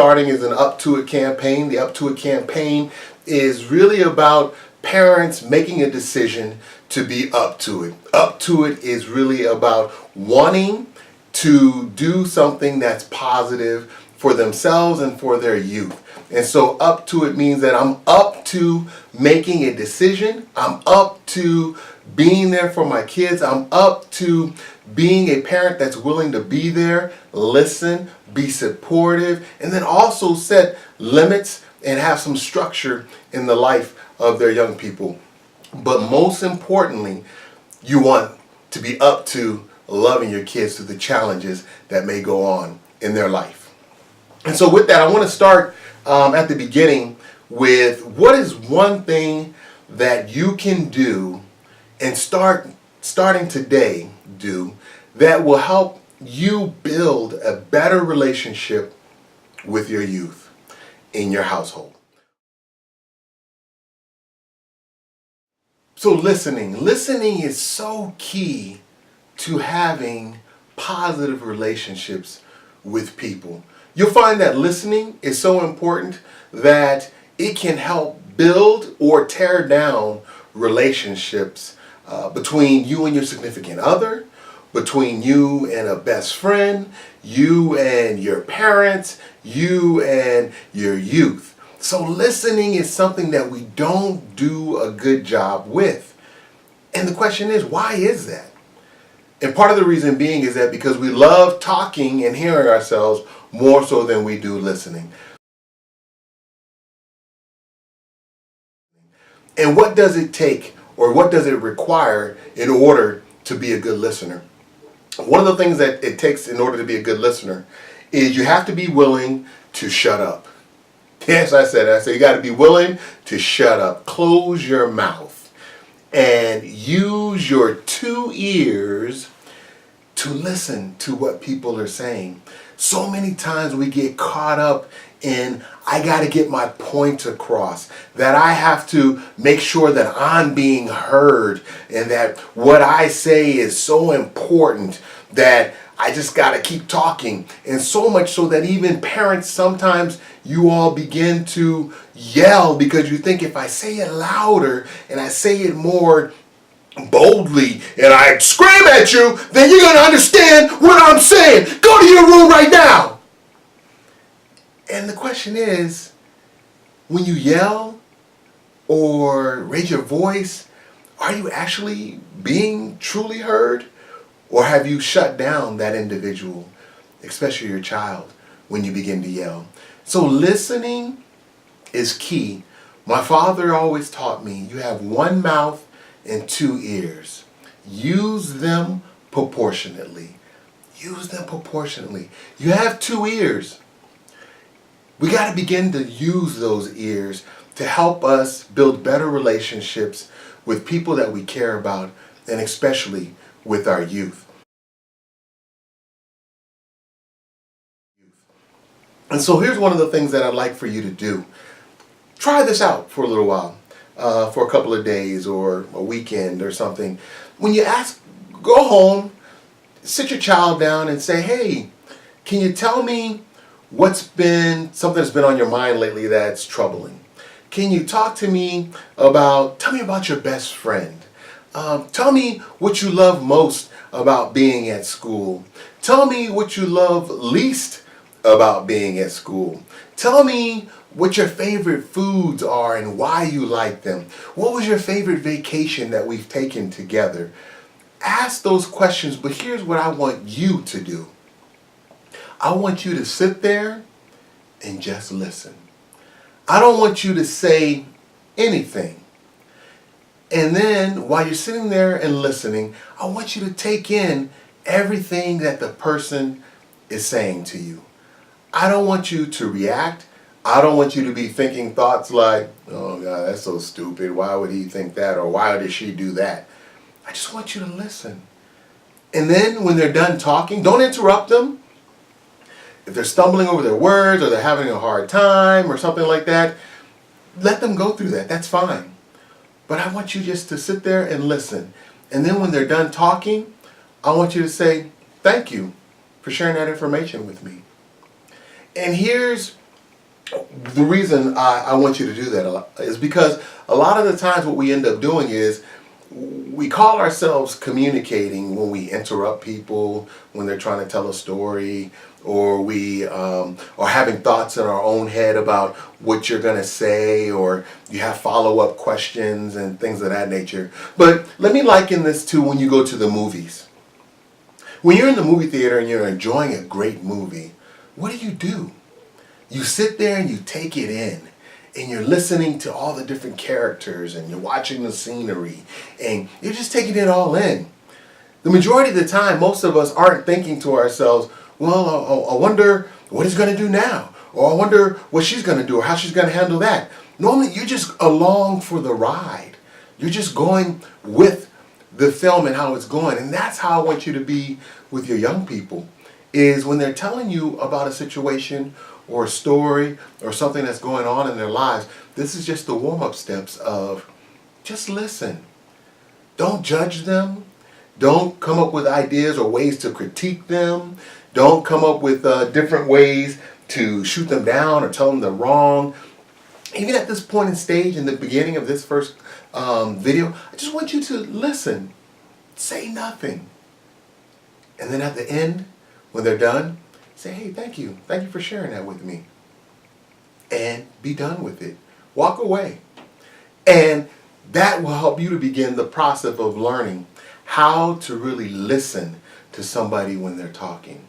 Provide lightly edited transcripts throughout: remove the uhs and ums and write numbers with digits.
starting is an Up To It campaign. The Up To It campaign is really about parents making a decision to be up to it. Up to it is really about wanting to do something that's positive for themselves and for their youth. And so up to it means that I'm up to making a decision. I'm up to being there for my kids. I'm up to being a parent that's willing to be there, listen, be supportive, and then also set limits and have some structure in the life of their young people. But most importantly, you want to be up to loving your kids through the challenges that may go on in their life. And so with that, I want to start at the beginning with what is one thing that you can do and starting today do that will help you build a better relationship with your youth in your household. So listening is so key to having positive relationships with people. You'll find that listening is so important that it can help build or tear down relationships between you and your significant other, between you and a best friend, you and your parents, you and your youth. So listening is something that we don't do a good job with. And the question is, why is that? And part of the reason being is that because we love talking and hearing ourselves more so than we do listening. And what does it take, or what does it require in order to be a good listener? One of the things that it takes in order to be a good listener is you have to be willing to shut up. Yes, I said you got to be willing to shut up. Close your mouth and use your 2 ears to listen to what people are saying. So many times we get caught up in, I got to get my point across, that I have to make sure that I'm being heard and that what I say is so important that I just got to keep talking. And so much so that even parents, sometimes you all begin to yell because you think if I say it louder and I say it more boldly and I scream at you, then you're going to understand what I'm saying. Go to your room right now. And the question is, when you yell or raise your voice, are you actually being truly heard? Or have you shut down that individual, especially your child, when you begin to yell? So listening is key. My father always taught me, you have 1 mouth and 2 ears. Use them proportionately. Use them proportionately. You have 2 ears. We got to begin to use those ears to help us build better relationships with people that we care about, and especially with our youth. And so here's one of the things that I'd like for you to do. Try this out for a little while, for a couple of days or a weekend or something. When you ask, go home, sit your child down and say, hey, can you tell me what's been something that's been on your mind lately that's troubling? Can you tell me about your best friend? Tell me what you love most about being at school. Tell me what you love least about being at school. Tell me what your favorite foods are and why you like them. What was your favorite vacation that we've taken together? Ask those questions, but here's what I want you to do. I want you to sit there and just listen. I don't want you to say anything. And then while you're sitting there and listening, I want you to take in everything that the person is saying to you. I don't want you to react. I don't want you to be thinking thoughts like, oh God, that's so stupid. Why would he think that? Or why did she do that? I just want you to listen. And then when they're done talking, don't interrupt them. If they're stumbling over their words or they're having a hard time or something like that, let them go through that. That's fine. But I want you just to sit there and listen. And then when they're done talking, I want you to say, thank you for sharing that information with me. And here's the reason I want you to do that is because a lot of the times what we end up doing is we call ourselves communicating when we interrupt people when they're trying to tell a story, or we are having thoughts in our own head about what you're going to say, or you have follow-up questions and things of that nature. But let me liken this to when you go to the movies. When you're in the movie theater and you're enjoying a great movie, what do? You sit there and you take it in, and you're listening to all the different characters, and you're watching the scenery, and you're just taking it all in. The majority of the time, most of us aren't thinking to ourselves, well, I wonder what he's going to do now, or I wonder what she's going to do, or how she's going to handle that. Normally, you're just along for the ride. You're just going with the film and how it's going. And that's how I want you to be with your young people, is when they're telling you about a situation or a story or something that's going on in their lives, this is just the warm-up steps of just listen. Don't judge them. Don't come up with ideas or ways to critique them. Don't come up with different ways to shoot them down or tell them they're wrong. Even at this point in stage, in the beginning of this first video, I just want you to listen. Say nothing. And then at the end, when they're done, say, hey, thank you. Thank you for sharing that with me. And be done with it. Walk away. And that will help you to begin the process of learning how to really listen to somebody when they're talking.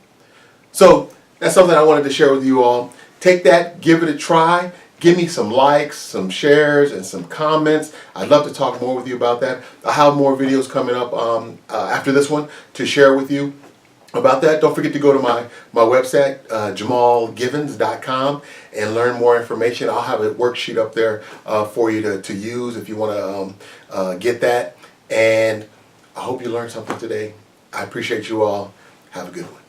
So that's something I wanted to share with you all. Take that, give it a try. Give me some likes, some shares, and some comments. I'd love to talk more with you about that. I have more videos coming up after this one to share with you about that. Don't forget to go to my website, JamalGivens.com, and learn more information. I'll have a worksheet up there for you to use if you want to get that. And I hope you learned something today. I appreciate you all. Have a good one.